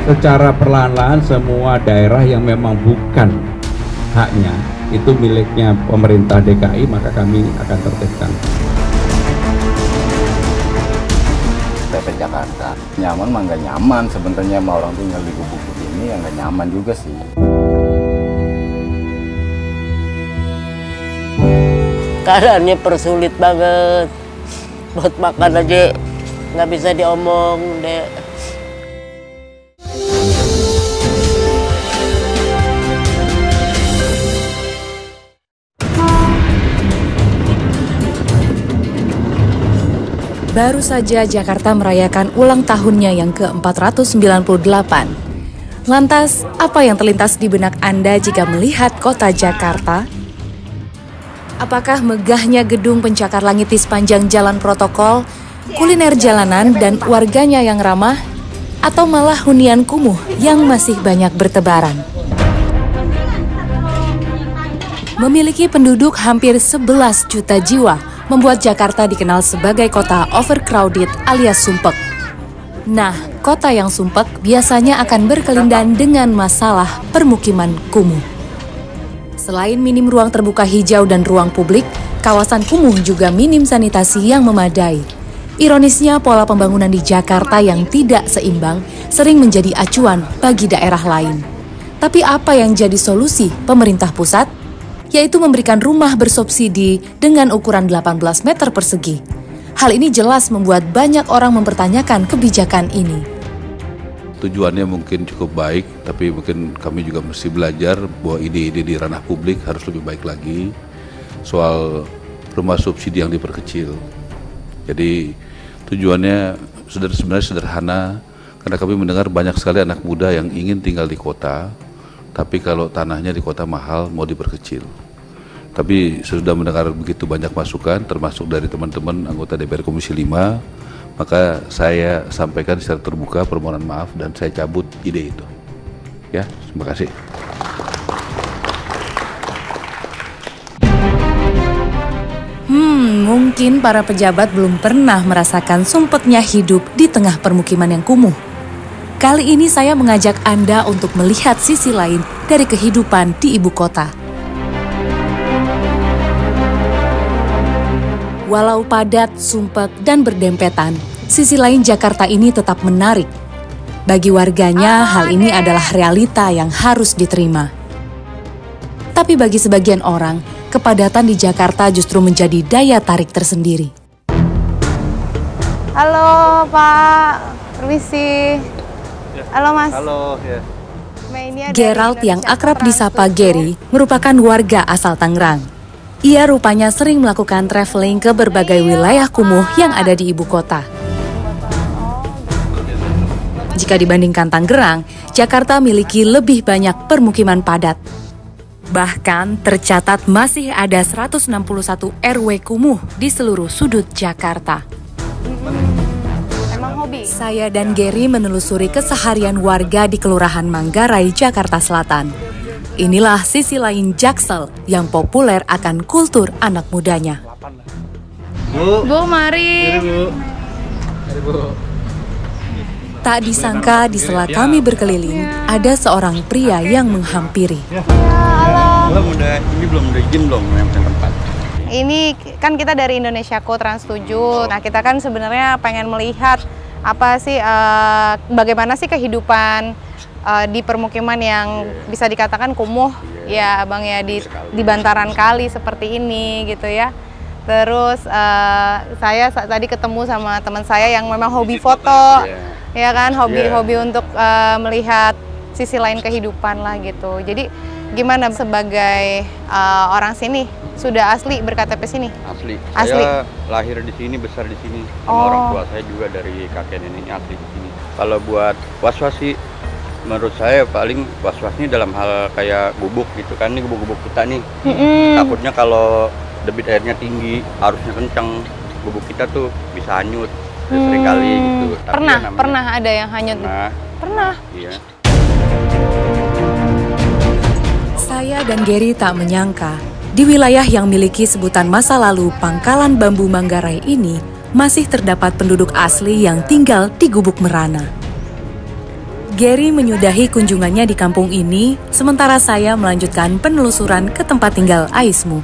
secara perlahan-lahan semua daerah yang memang bukan haknya, itu miliknya pemerintah DKI, maka kami akan tertibkan. PP Jakarta nyaman mah nggak nyaman sebenarnya, sama orang tinggal di gubuk ini yang nggak nyaman juga sih. Keadaannya persulit banget, buat makan aja nggak bisa diomong deh. Baru saja Jakarta merayakan ulang tahunnya yang ke-498. Lantas, apa yang terlintas di benak Anda jika melihat kota Jakarta? Apakah megahnya gedung pencakar langit di sepanjang jalan protokol, kuliner jalanan dan warganya yang ramah, atau malah hunian kumuh yang masih banyak bertebaran? Memiliki penduduk hampir 11 juta jiwa, membuat Jakarta dikenal sebagai kota overcrowded alias sumpek. Nah, kota yang sumpek biasanya akan berkelindan dengan masalah permukiman kumuh. Selain minim ruang terbuka hijau dan ruang publik, kawasan kumuh juga minim sanitasi yang memadai. Ironisnya, pola pembangunan di Jakarta yang tidak seimbang sering menjadi acuan bagi daerah lain. Tapi apa yang jadi solusi pemerintah pusat? Yaitu memberikan rumah bersubsidi dengan ukuran 18 meter persegi. Hal ini jelas membuat banyak orang mempertanyakan kebijakan ini. Tujuannya mungkin cukup baik, tapi mungkin kami juga mesti belajar bahwa ide-ide di ranah publik harus lebih baik lagi soal rumah subsidi yang diperkecil. Jadi tujuannya sebenarnya sederhana, karena kami mendengar banyak sekali anak muda yang ingin tinggal di kota, tapi kalau tanahnya di kota mahal mau diperkecil. Tapi sudah mendengar begitu banyak masukan, termasuk dari teman-teman anggota DPR Komisi 5, maka saya sampaikan secara terbuka permohonan maaf dan saya cabut ide itu. Ya, terima kasih. Mungkin para pejabat belum pernah merasakan sumpeknya hidup di tengah permukiman yang kumuh. Kali ini saya mengajak Anda untuk melihat sisi lain dari kehidupan di ibu kota. Walau padat, sumpek, dan berdempetan, sisi lain Jakarta ini tetap menarik. Bagi warganya, hal ini adalah realita yang harus diterima. Tapi bagi sebagian orang, kepadatan di Jakarta justru menjadi daya tarik tersendiri. Halo Pak, permisi. Halo Mas. Halo, ya. Gerald yang akrab disapa Gary merupakan warga asal Tangerang. Ia rupanya sering melakukan traveling ke berbagai wilayah kumuh yang ada di ibu kota. Jika dibandingkan Tangerang, Jakarta memiliki lebih banyak permukiman padat. Bahkan tercatat masih ada 161 RW kumuh di seluruh sudut Jakarta. Saya dan Gary menelusuri keseharian warga di Kelurahan Manggarai, Jakarta Selatan. Inilah sisi lain Jaksel yang populer akan kultur anak mudanya. Bu, mari. Mari, Bu. Tak disangka di sela kami berkeliling, ada seorang pria yang menghampiri. Ini belum ada izin belum yang tempat. Ini kan kita dari Indonesiaco Trans 7. Nah, kita kan sebenarnya pengen melihat apa sih bagaimana sih kehidupan di permukiman yang bisa dikatakan kumuh ya Bang ya, di bantaran kali seperti ini gitu ya. Terus saya tadi ketemu sama teman saya yang memang hobi foto ya kan, hobi untuk melihat sisi lain kehidupan lah gitu. Jadi gimana sebagai orang sini, sudah asli berKTP sini? Asli. Asli. Saya lahir di sini, besar di sini. Sama orang tua saya juga dari kakek neneknya asli di sini. Kalau buat was-was sih, menurut saya paling was-wasnya dalam hal kayak gubuk gitu kan, ini gubuk-gubuk kita nih. Takutnya kalau debit airnya tinggi, arusnya kencang, gubuk kita tuh bisa hanyut seringkali gitu. Pernah ada yang hanyut? Pernah. Iya. Saya dan Gary tak menyangka, di wilayah yang memiliki sebutan masa lalu Pangkalan Bambu Manggarai ini, masih terdapat penduduk asli yang tinggal di gubuk merana. Gary menyudahi kunjungannya di kampung ini, sementara saya melanjutkan penelusuran ke tempat tinggal Aismu.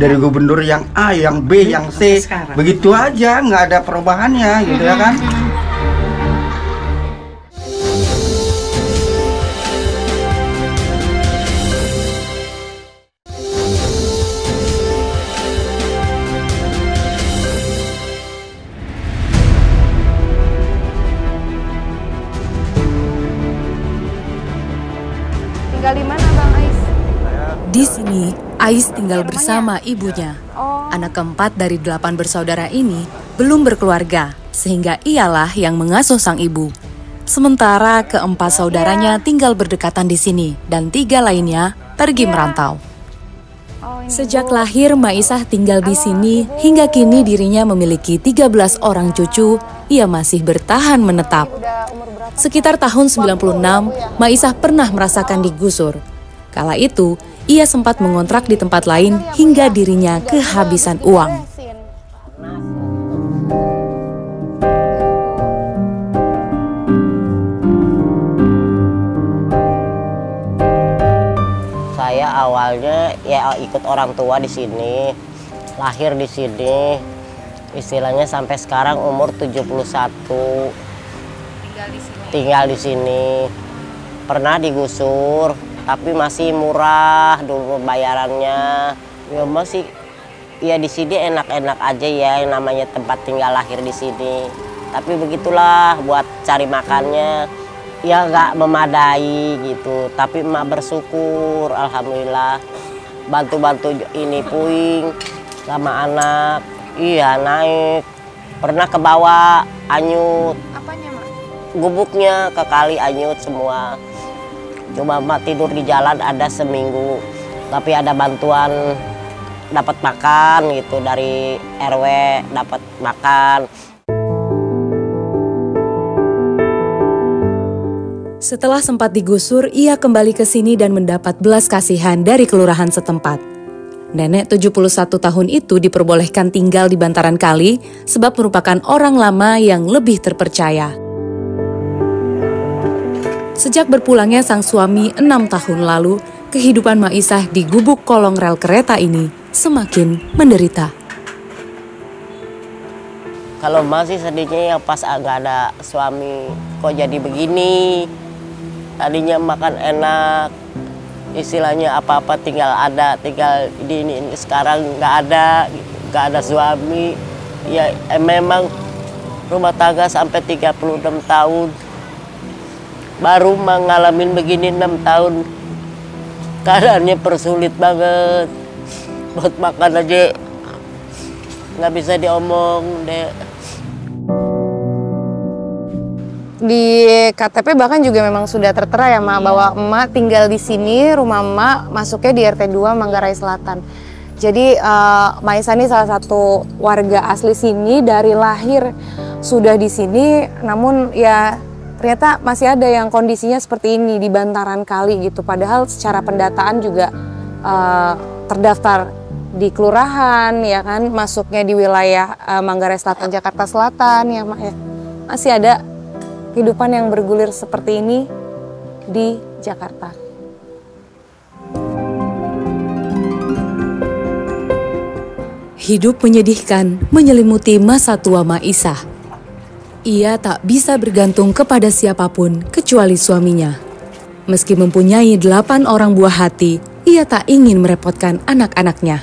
Dari gubernur yang A, yang B, yang C, begitu aja, nggak ada perubahannya gitu ya kan. Tinggal di mana Bang Ais? Di sini, Ais tinggal bersama ibunya. Anak keempat dari 8 bersaudara ini belum berkeluarga, sehingga ialah yang mengasuh sang ibu. Sementara keempat saudaranya tinggal berdekatan di sini, dan 3 lainnya pergi merantau. Sejak lahir, Maisah tinggal di sini, hingga kini dirinya memiliki 13 orang cucu, ia masih bertahan menetap. Sekitar tahun 96, Maisah pernah merasakan digusur. Kala itu, ia sempat mengontrak di tempat lain hingga dirinya kehabisan uang. Saya awalnya ya ikut orang tua di sini, lahir di sini, istilahnya sampai sekarang umur 71. Tinggal di sini. Pernah digusur, tapi masih murah dulu bayarannya. Ya masih, ya di sini enak-enak aja ya, yang namanya tempat tinggal lahir di sini. Tapi begitulah buat cari makannya, ya nggak memadai gitu. Tapi emak bersyukur, alhamdulillah. Bantu-bantu ini puing sama anak, iya naik. Pernah ke bawah anyut. Apanya, Mak? Gubuknya ke kali anyut semua. Cuma mak tidur di jalan ada seminggu, tapi ada bantuan dapat makan gitu dari RW, dapat makan. Setelah sempat digusur, ia kembali ke sini dan mendapat belas kasihan dari kelurahan setempat. Nenek 71 tahun itu diperbolehkan tinggal di bantaran kali sebab merupakan orang lama yang lebih terpercaya. Sejak berpulangnya sang suami 6 tahun lalu, kehidupan Maisah di gubuk kolong rel kereta ini semakin menderita. Kalau masih sedihnya ya pas nggak ada suami, kok jadi begini. Tadinya makan enak, istilahnya apa-apa tinggal di ini. Sekarang nggak ada, nggak ada suami. Ya memang rumah tangga sampai 36 tahun. Baru mengalami begini 6 tahun, keadaannya persulit banget. Buat makan aja nggak bisa diomong deh. Di KTP bahkan juga memang sudah tertera ya Mak, bahwa emak tinggal di sini, rumah emak masuknya di RT 2 Manggarai Selatan. Jadi Maisah ini salah satu warga asli sini, dari lahir sudah di sini, namun ya ternyata masih ada yang kondisinya seperti ini di bantaran kali gitu. Padahal secara pendataan juga terdaftar di kelurahan ya kan, masuknya di wilayah Manggarai Selatan, Jakarta Selatan ya Mak ya. Masih ada kehidupan yang bergulir seperti ini di Jakarta. Hidup menyedihkan menyelimuti masa tua Maisah. Ia tak bisa bergantung kepada siapapun kecuali suaminya. Meski mempunyai 8 orang buah hati, ia tak ingin merepotkan anak-anaknya.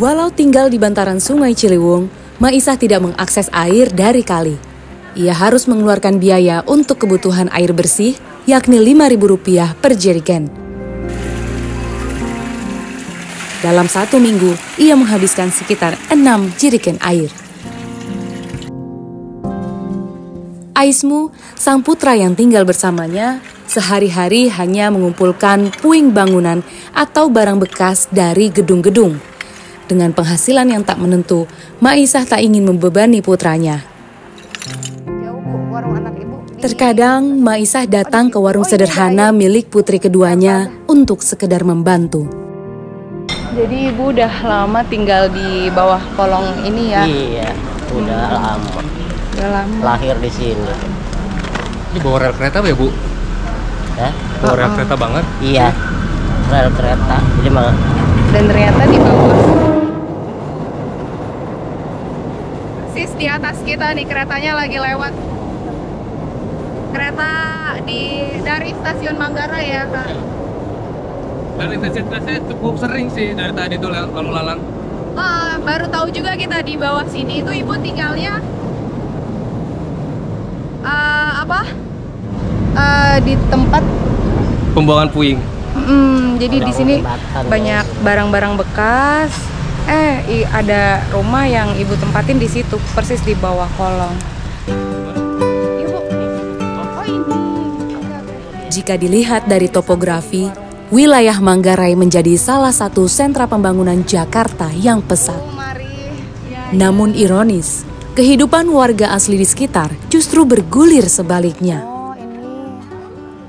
Walau tinggal di bantaran Sungai Ciliwung, Maisah tidak mengakses air dari kali. Ia harus mengeluarkan biaya untuk kebutuhan air bersih, yakni Rp5.000 per jerigen. Dalam 1 minggu, ia menghabiskan sekitar 6 jerigen air. Aismu, sang putra yang tinggal bersamanya, sehari-hari hanya mengumpulkan puing bangunan atau barang bekas dari gedung-gedung. Dengan penghasilan yang tak menentu, Maisah tak ingin membebani putranya. Terkadang, Maisah datang ke warung sederhana milik putri keduanya untuk sekedar membantu. Jadi Ibu udah lama tinggal di bawah kolong ini ya? Iya, udah lama. Udah lama. Lahir di sini. Ini bawa rel kereta ya, Bu? Ya? Bawa rel kereta banget? Iya. Rel kereta. Jadi mah. Dan ternyata di bawah. Persis di atas kita nih keretanya lagi lewat. Kereta dari stasiun Manggarai ya, Kak. Dan intensitasnya cukup sering sih dari tadi tuh lalu lalang. Baru tahu juga kita di bawah sini itu ibu tinggalnya di tempat Pembuangan puing. jadi di sini banyak barang-barang bekas. Ada rumah yang ibu tempatin di situ, persis di bawah kolong. Ibu, oh ini. Jika dilihat dari topografi, wilayah Manggarai menjadi salah satu sentra pembangunan Jakarta yang pesat. Namun ironis, kehidupan warga asli di sekitar justru bergulir sebaliknya.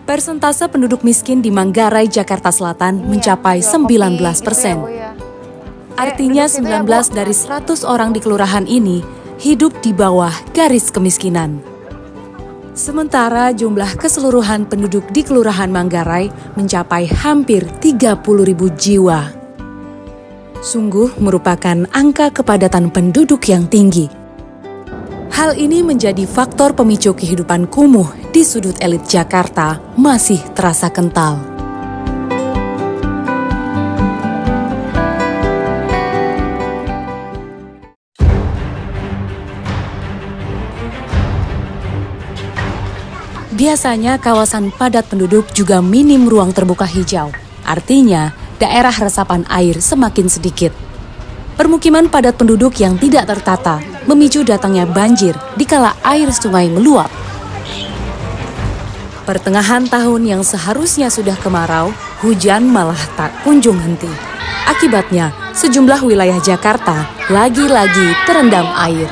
Persentase penduduk miskin di Manggarai, Jakarta Selatan mencapai 19%. Artinya 19 dari 100 orang di kelurahan ini hidup di bawah garis kemiskinan. Sementara jumlah keseluruhan penduduk di Kelurahan Manggarai mencapai hampir 30.000 jiwa. Sungguh merupakan angka kepadatan penduduk yang tinggi. Hal ini menjadi faktor pemicu kehidupan kumuh di sudut elit Jakarta masih terasa kental. Biasanya kawasan padat penduduk juga minim ruang terbuka hijau. Artinya, daerah resapan air semakin sedikit. Permukiman padat penduduk yang tidak tertata memicu datangnya banjir dikala air sungai meluap. Pertengahan tahun yang seharusnya sudah kemarau, hujan malah tak kunjung henti. Akibatnya, sejumlah wilayah Jakarta lagi-lagi terendam air.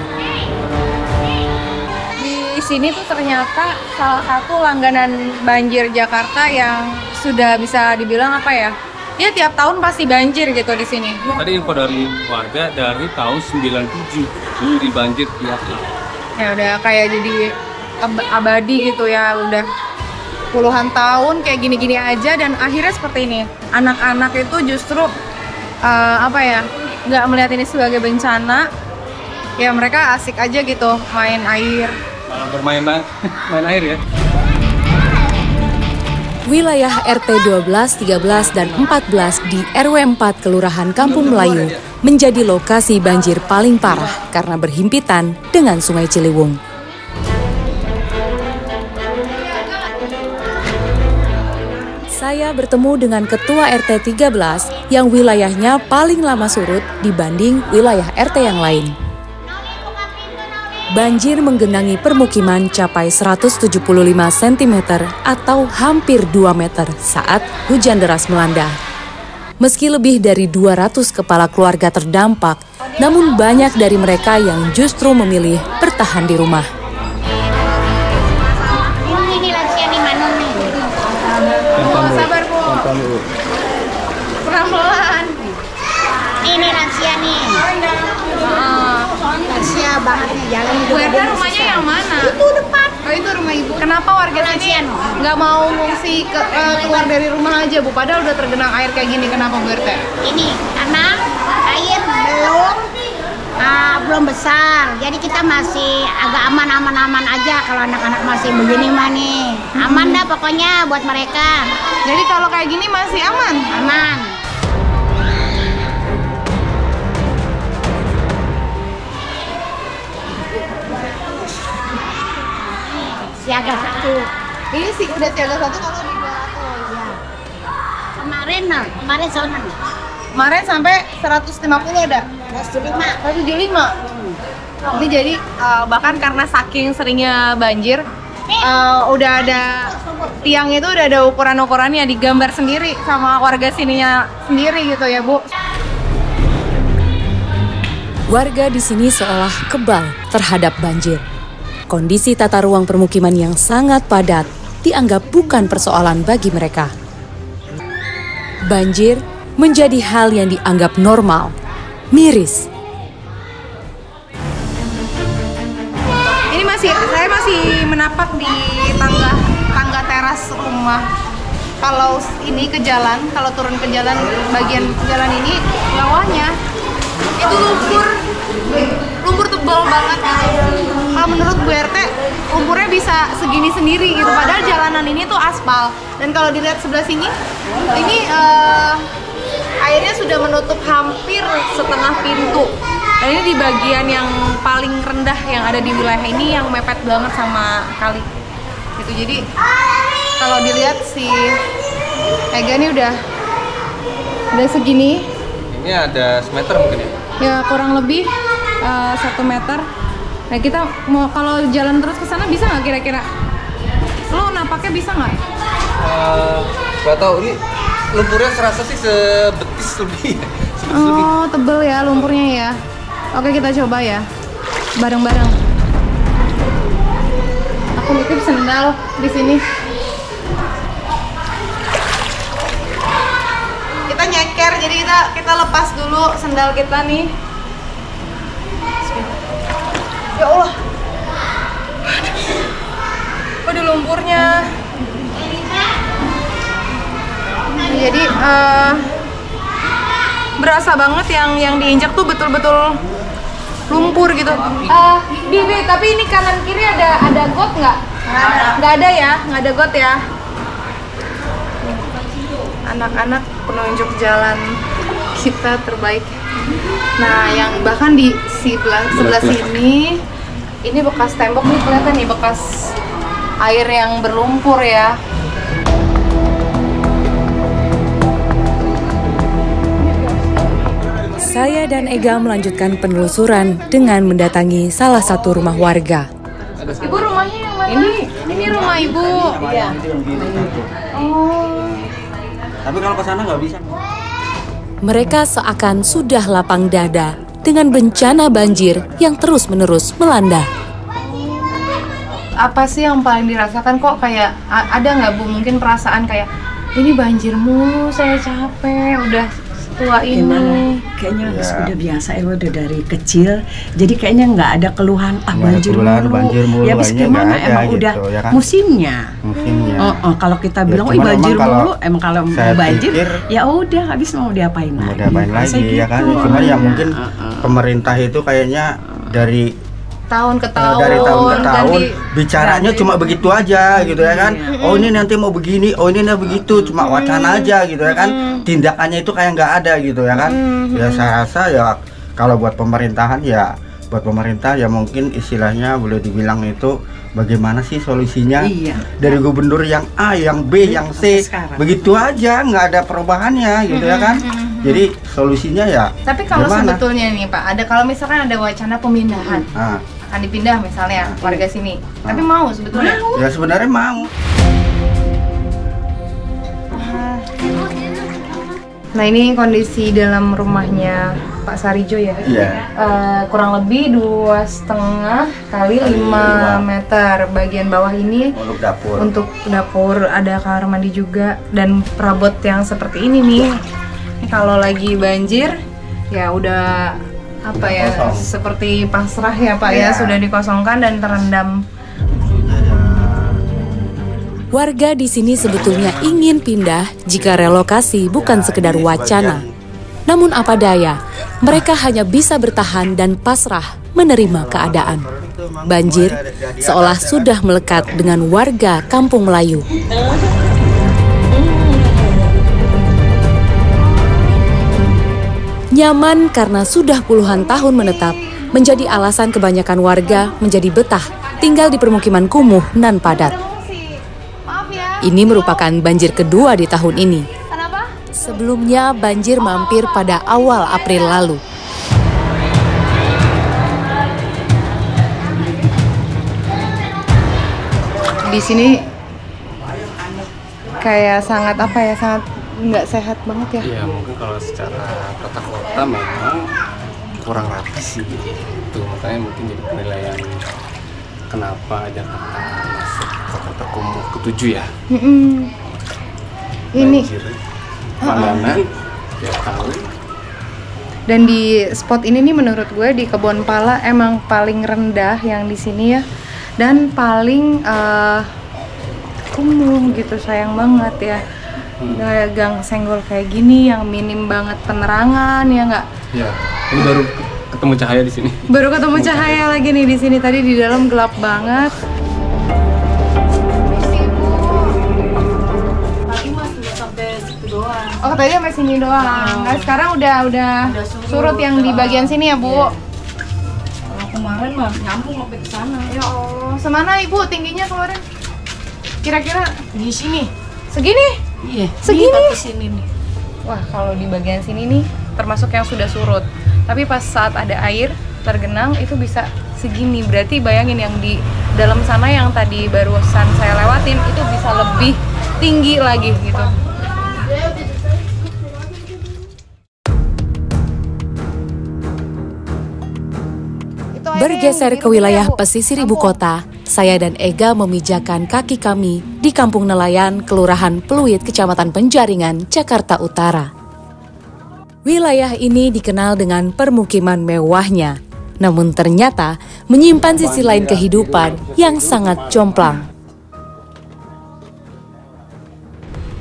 Di sini tuh ternyata salah satu langganan banjir Jakarta yang sudah bisa dibilang apa ya? Ya tiap tahun pasti banjir gitu di sini. Tadi info dari warga dari tahun 97 dulu di banjir tiap tahun. Ya udah kayak jadi abadi gitu ya, udah puluhan tahun kayak gini-gini aja dan akhirnya seperti ini. Anak-anak itu justru nggak melihat ini sebagai bencana. Ya mereka asik aja gitu main air. Bermain air ya. Wilayah RT 12, 13, dan 14 di RW 4 Kelurahan Kampung Melayu menjadi lokasi banjir paling parah karena berhimpitan dengan Sungai Ciliwung. Saya bertemu dengan Ketua RT 13 yang wilayahnya paling lama surut dibanding wilayah RT yang lain. Banjir menggenangi permukiman capai 175 cm atau hampir 2 meter saat hujan deras melanda. Meski lebih dari 200 kepala keluarga terdampak, namun banyak dari mereka yang justru memilih bertahan di rumah. Ini lansia di mana nih? Sabar Bu. Pelan-pelan. Ini lansia nih. Lansia banget nih, jalan Bu Erda rumahnya yang mana? Itu depan. Oh itu rumah ibu. Kenapa warga sini nggak mau ngungsi keluar dari rumah aja Bu? Padahal udah tergenang air kayak gini. Kenapa Bu Erda? Ini karena air belum besar. Jadi kita masih agak aman aja kalau anak-anak masih begini mah nih. Aman dah pokoknya buat mereka. Jadi kalau kayak gini masih aman? Aman. Siaga 1. Ini sih udah siaga 1 kalau di 200 ya. Kemarin soalnya Kemarin sampai 150 ada? 175. Ini jadi bahkan karena saking seringnya banjir, udah ada tiang itu udah ada ukuran-ukurannya, digambar sendiri sama warga sininya sendiri gitu ya Bu. Warga di sini seolah kebal terhadap banjir. Kondisi tata ruang permukiman yang sangat padat dianggap bukan persoalan bagi mereka. Banjir menjadi hal yang dianggap normal, miris. Ini saya masih menapak di tangga teras rumah. Kalau ini ke jalan, kalau turun ke jalan bagian jalan ini bawahnya itu lumpur tebal banget. Kalau menurut Bu RT lumpurnya bisa segini sendiri gitu. Padahal jalanan ini tuh aspal. Dan kalau dilihat sebelah sini, ini airnya sudah menutup hampir setengah pintu. Dan ini di bagian yang paling rendah yang ada di wilayah ini yang mepet banget sama kali. Gitu. Jadi kalau dilihat si Ega ini udah segini. Ini ada semeter mungkin ya? Ya kurang lebih 1 meter. Nah kita mau kalau jalan terus ke sana bisa nggak kira-kira? Lo napaknya bisa nggak? Gak tau, ini lumpurnya serasa sih sebetis lebih. Oh tebel ya lumpurnya ya. Oke kita coba ya, bareng-bareng. Aku nitip sendal di sini. Kita nyeker, jadi kita lepas dulu sendal kita nih. Ya Allah, waduh lumpurnya. Jadi berasa banget yang diinjak tuh betul-betul lumpur gitu. Bibi, tapi ini kanan kiri ada got nggak? Nggak ada ya, nggak ada got ya. Anak-anak penunjuk jalan kita terbaik. Nah, yang bahkan di sebelah sini, ini bekas tembok nih kelihatan nih bekas air yang berlumpur ya. Saya dan Ega melanjutkan penelusuran dengan mendatangi salah satu rumah warga. Ibu rumahnya yang mana? Ini rumah ibu. Iya. Oh. Tapi kalau ke sana nggak bisa. Mereka seakan sudah lapang dada dengan bencana banjir yang terus-menerus melanda. Apa sih yang paling dirasakan kok kayak ada nggak Bu mungkin perasaan kayak ini banjir mulu, saya capek, udah tua ini. Kayaknya udah biasa ya, udah dari kecil. Jadi kayaknya nggak ada keluhan banjir mulu. Ya habis gimana emang gitu, udah ya kan? Musimnya. Kalau kita bilang banjir mulu, emang kalau mau banjir ya udah habis mau diapain lagi. Mau diapain lagi ya kan? Cuma ya mungkin pemerintah itu kayaknya dari tahun ke tahun, dari tahun ke tahun bicaranya cuma begitu aja gitu ya kan. Oh ini nanti mau begini, oh ini nanti begitu, cuma wacana aja gitu ya kan. Tindakannya itu kayak nggak ada gitu ya kan. Ya saya rasa ya kalau buat pemerintahan ya buat pemerintah ya mungkin istilahnya boleh dibilang itu bagaimana sih solusinya. Dari gubernur yang A, yang B, yang C begitu aja nggak ada perubahannya gitu ya kan. Jadi solusinya ya. Tapi kalau sebetulnya nih Pak, ada kalau misalkan ada wacana pemindahan, akan dipindah misalnya warga sini, tapi mau sebetulnya? Ya sebenarnya mau. Nah ini kondisi dalam rumahnya Pak Sarijo ya? Iya. Kurang lebih 2,5 kali 5 meter. Bagian bawah ini untuk dapur, ada kamar mandi juga, dan perabot yang seperti ini nih. Kalau lagi banjir ya udah apa ya, seperti pasrah ya Pak ya, sudah dikosongkan dan terendam. Warga di sini sebetulnya ingin pindah jika relokasi bukan sekedar wacana. Namun apa daya, mereka hanya bisa bertahan dan pasrah menerima keadaan. Banjir seolah sudah melekat dengan warga Kampung Melayu. Nyaman karena sudah puluhan tahun menetap, menjadi alasan kebanyakan warga menjadi betah tinggal di permukiman kumuh nan padat. Ini merupakan banjir kedua di tahun ini. Sebelumnya banjir mampir pada awal April lalu. Di sini kayak sangat apa ya, sangat nggak sehat banget ya. Iya, mungkin kalau secara tata kota memang kurang rapi sih. Tuh makanya mungkin jadi penilaian kenapa Jakarta masuk kota terkumuh ke-7 ya. Ini Panganan ya tahu. Dan di spot ini nih menurut gue di Kebon Pala emang paling rendah yang di sini ya. dan paling kumuh gitu, sayang banget ya. Gang senggol kayak gini yang minim banget penerangan ya nggak? Ya, ini baru ketemu cahaya di sini. Baru ketemu cahaya lagi nih di sini. Tadi di dalam gelap banget. Tadi mas udah sampai situ doang. Oh tadi sampai sini doang. Nah sekarang udah surut yang di bagian sini ya Bu? Kalau kemarin mah nyambung sampai ke sana. Ya Allah, semana Ibu tingginya kemarin? Kira-kira Di sini. segini? Iya. Segini? Di sini nih. Wah kalau di bagian sini nih termasuk yang sudah surut. Tapi pas saat ada air tergenang itu bisa segini. Berarti bayangin yang di dalam sana yang tadi barusan saya lewatin itu bisa lebih tinggi lagi gitu. Bergeser ke wilayah pesisir ibu kota, saya dan Ega memijakan kaki kami di Kampung Nelayan, Kelurahan Pluit, Kecamatan Penjaringan, Jakarta Utara. Wilayah ini dikenal dengan permukiman mewahnya, namun ternyata menyimpan sisi lain kehidupan yang sangat jomplang.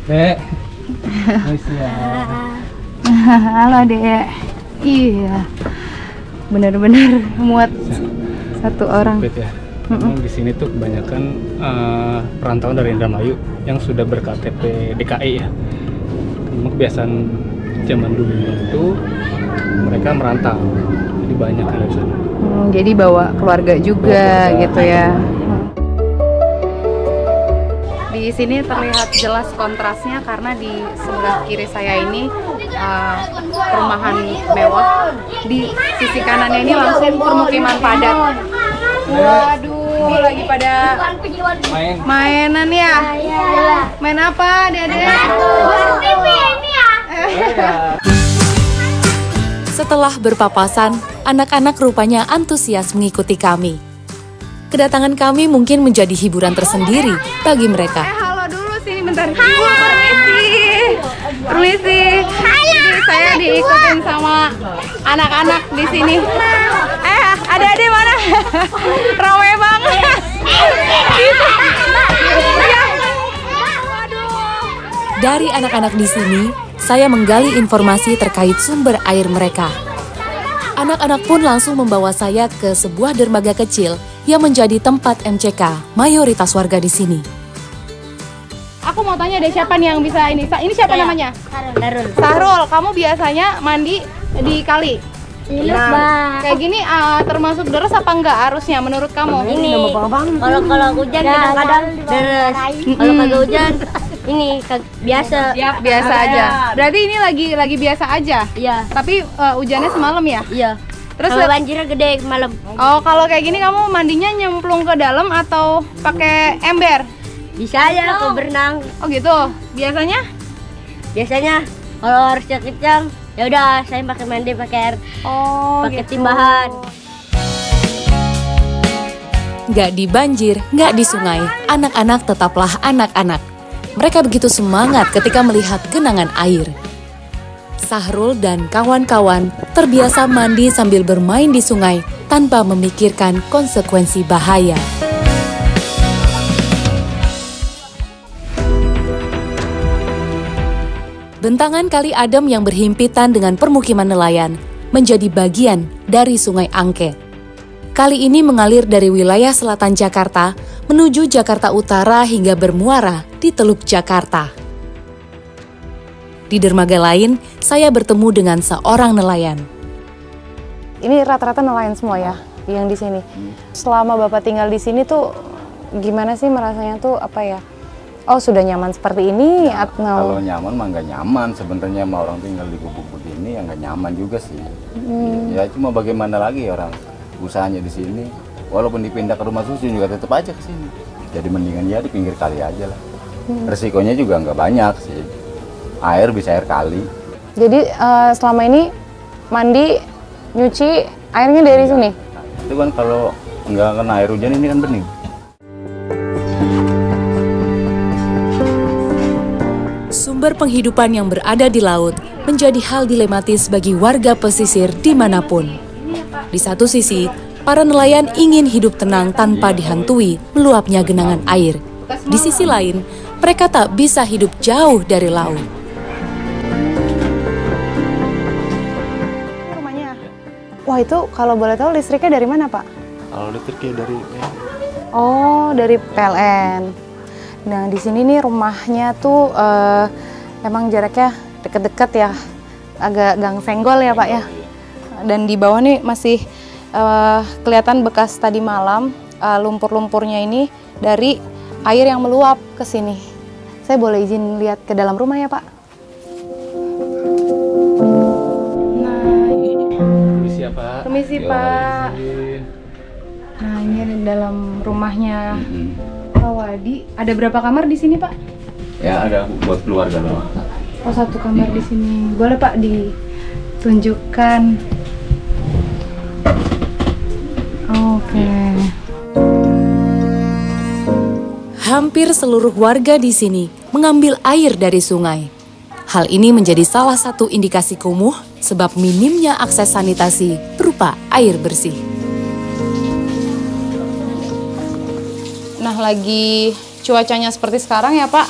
Dek. Halo Dek. Iya. Benar-benar muat satu orang. Ya. Memang di sini tuh kebanyakan perantauan dari Indramayu yang sudah ber-KTP DKI ya. Memang kebiasaan zaman dulu itu mereka merantau, jadi banyak ada di sana. Jadi bawa keluarga juga gitu ya. Di sini terlihat jelas kontrasnya karena di sebelah kiri saya ini perumahan mewah, di sisi kanannya ini langsung permukiman padat. Waduh, lagi pada mainan ya. Main apa, Dede? Setelah berpapasan, anak-anak rupanya antusias mengikuti kami. Kedatangan kami mungkin menjadi hiburan tersendiri bagi mereka. Halo dulu sini bentar. Halo. Permisi. Halo. Jadi saya diikutin sama anak-anak di sini. Adik-adik mana? Ramai banget. Dari anak-anak di sini, saya menggali informasi terkait sumber air mereka. Anak-anak pun langsung membawa saya ke sebuah dermaga kecil yang menjadi tempat MCK mayoritas warga di sini. Aku mau tanya deh siapa nih yang bisa ini? Ini siapa namanya? Sahrul. Sahrul, kamu biasanya mandi di kali? Nah, kayak gini termasuk deras apa enggak arusnya menurut kamu? Ini kalau hujan kadang-kadang deras. Kalau kagak hujan ini biasa. Biasa aja. Berarti ini lagi biasa aja. Iya. Tapi hujannya semalam ya? Iya. Terus kalau banjirnya gede malam. Oh, kalau kayak gini kamu mandinya nyemplung ke dalam atau pakai ember? Bisa aja kalau berenang. Oh gitu. Biasanya? Biasanya kalau harusnya kencang, ya udah saya pakai mandi pakai air. Oh, pakai gitu. timbahan. Nggak di banjir, nggak di sungai, anak-anak tetaplah anak-anak. Mereka begitu semangat ketika melihat genangan air. Sahrul dan kawan-kawan terbiasa mandi sambil bermain di sungai tanpa memikirkan konsekuensi bahaya. Bentangan kali Adem yang berhimpitan dengan permukiman nelayan menjadi bagian dari Sungai Angke. Kali ini mengalir dari wilayah selatan Jakarta menuju Jakarta Utara hingga bermuara di Teluk Jakarta. Di dermaga lain, saya bertemu dengan seorang nelayan. Ini rata-rata nelayan semua ya, yang di sini. Selama Bapak tinggal di sini tuh gimana sih merasanya tuh apa ya? Oh sudah nyaman seperti ini ya, atau? Kalau nyaman mah nggak nyaman. Sebenarnya sama orang tinggal di gubuk begini ya nggak nyaman juga sih. Ya cuma bagaimana lagi orang usahanya di sini. Walaupun dipindah ke rumah susun juga tetap aja ke sini. Jadi mendingan ya di pinggir kali aja lah. Resikonya juga nggak banyak sih. Air bisa air kali. Jadi selama ini mandi, nyuci airnya dari sini? Itu kan kalau nggak kena air hujan ini kan bening. Sumber penghidupan yang berada di laut menjadi hal dilematis bagi warga pesisir dimanapun. Di satu sisi, para nelayan ingin hidup tenang tanpa dihantui meluapnya genangan air. Di sisi lain, mereka tak bisa hidup jauh dari laut. Rumahnya. Wah, itu kalau boleh tahu listriknya dari mana, Pak? Kalau listriknya dari PLN. Oh, dari PLN. Nah, di sini nih rumahnya tuh emang jaraknya deket-deket ya, agak gang senggol ya Pak ya. Dan di bawah nih masih kelihatan bekas tadi malam lumpur-lumpurnya ini dari air yang meluap ke sini. Saya boleh izin lihat ke dalam rumah ya Pak? Nah, Permisi ya Pak. permisi Pak. Nah, ini ada dalam rumahnya Pak Wadi. Ada berapa kamar di sini Pak? Ya ada buat keluarga loh. Oh, satu kamar di sini. Boleh Pak ditunjukkan? Oke. Hampir seluruh warga di sini mengambil air dari sungai. Hal ini menjadi salah satu indikasi kumuh sebab minimnya akses sanitasi berupa air bersih. Nah, lagi cuacanya seperti sekarang ya Pak.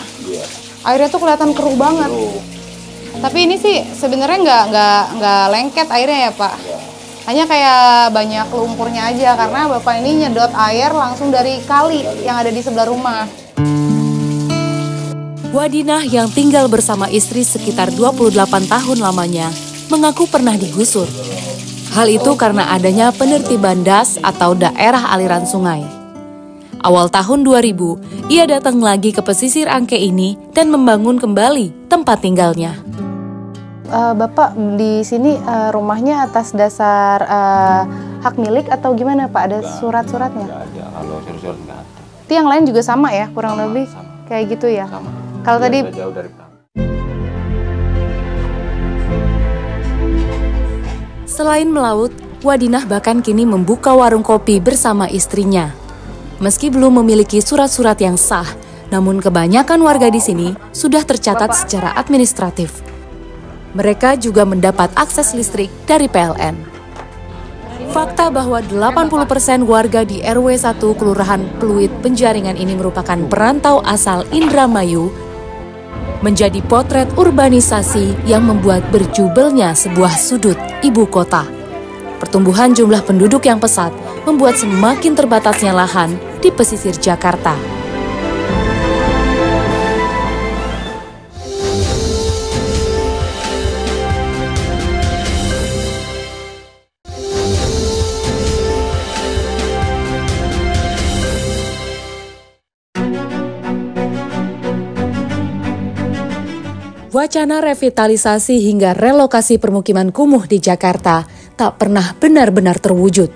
Airnya tuh kelihatan keruh banget. Tapi ini sih sebenarnya nggak lengket airnya ya Pak. Hanya kayak banyak lumpurnya aja karena Bapak ini nyedot air langsung dari kali yang ada di sebelah rumah. Wadinah yang tinggal bersama istri sekitar 28 tahun lamanya mengaku pernah digusur. Hal itu karena adanya penertiban das atau daerah aliran sungai. Awal tahun 2000, ia datang lagi ke pesisir Angke ini dan membangun kembali tempat tinggalnya. Bapak di sini rumahnya atas dasar hak milik atau gimana Pak? Ada surat-suratnya? Nggak ada, kalau surat-surat nggak ada. Itu yang lain juga sama ya, kurang lebih kayak gitu ya? Sama. Kalau tadi Jauh dari Pak. Selain melaut, Wadinah bahkan kini membuka warung kopi bersama istrinya. Meski belum memiliki surat-surat yang sah, namun kebanyakan warga di sini sudah tercatat secara administratif. Mereka juga mendapat akses listrik dari PLN. Fakta bahwa 80% warga di RW 1 Kelurahan Pluit Penjaringan ini merupakan perantau asal Indramayu menjadi potret urbanisasi yang membuat berjubelnya sebuah sudut ibu kota. Pertumbuhan jumlah penduduk yang pesat membuat semakin terbatasnya lahan di pesisir Jakarta. Wacana revitalisasi hingga relokasi permukiman kumuh di Jakarta tak pernah benar-benar terwujud.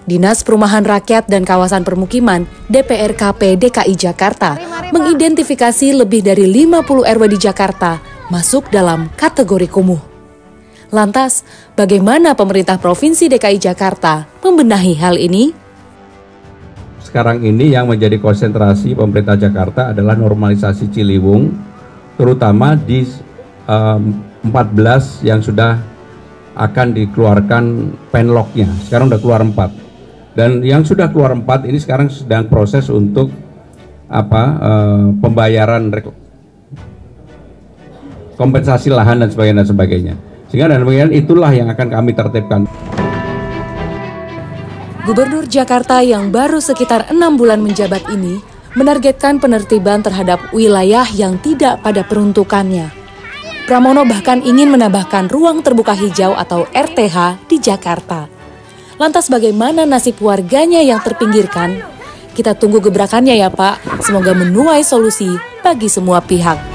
Dinas Perumahan Rakyat dan Kawasan Permukiman DPRKP DKI Jakarta mengidentifikasi lebih dari 50 RW di Jakarta masuk dalam kategori kumuh. Lantas, bagaimana pemerintah Provinsi DKI Jakarta membenahi hal ini? Sekarang ini yang menjadi konsentrasi pemerintah Jakarta adalah normalisasi Ciliwung, terutama di 14 yang sudah akan dikeluarkan penlocknya. Sekarang udah keluar 4. Dan yang sudah keluar 4 ini sekarang sedang proses untuk pembayaran kompensasi lahan dan sebagainya. Sehingga dan demikian itulah yang akan kami tertibkan. Gubernur Jakarta yang baru sekitar 6 bulan menjabat ini menargetkan penertiban terhadap wilayah yang tidak pada peruntukannya. Pramono bahkan ingin menambahkan ruang terbuka hijau atau RTH di Jakarta. Lantas bagaimana nasib warganya yang terpinggirkan? Kita tunggu gebrakannya ya Pak, semoga menuai solusi bagi semua pihak.